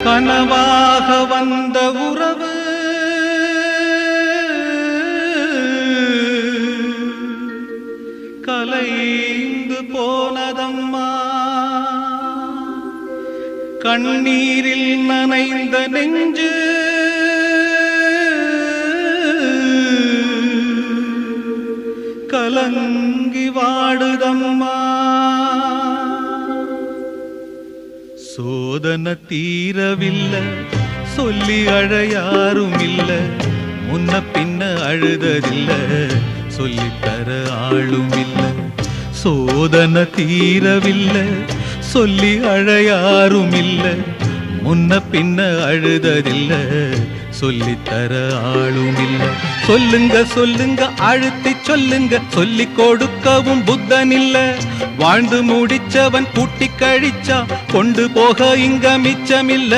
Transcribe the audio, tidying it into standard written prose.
கனவாக வந்த உறவு கலைந்து போனதம்மா. கண்ணீரில் நனைந்த நெஞ்சு கலங்கி வாடுதம்மா. சோதனை தீரவில்லை, சொல்லி அழ யாரும் இல்ல, முன்ன பின்ன அழுததில்ல, சொல்லித்தர ஆளும் இல்ல. சோதனை தீரவில்லை, சொல்லி அழ யாரும் இல்ல, முன்ன பின்ன அழுததில்ல, சொல்லித்தர ஆளும் இல்ல. சொல்லுங்க சொல்லுங்க அழுத்தி சொல்லுங்க, சொல்லி கொடுக்கவும் புத்தன் இல்ல. வாழ்ந்து முடிச்சவன் கூட்டி கழிச்சா கொண்டு போக இங்க மிச்சமில்ல.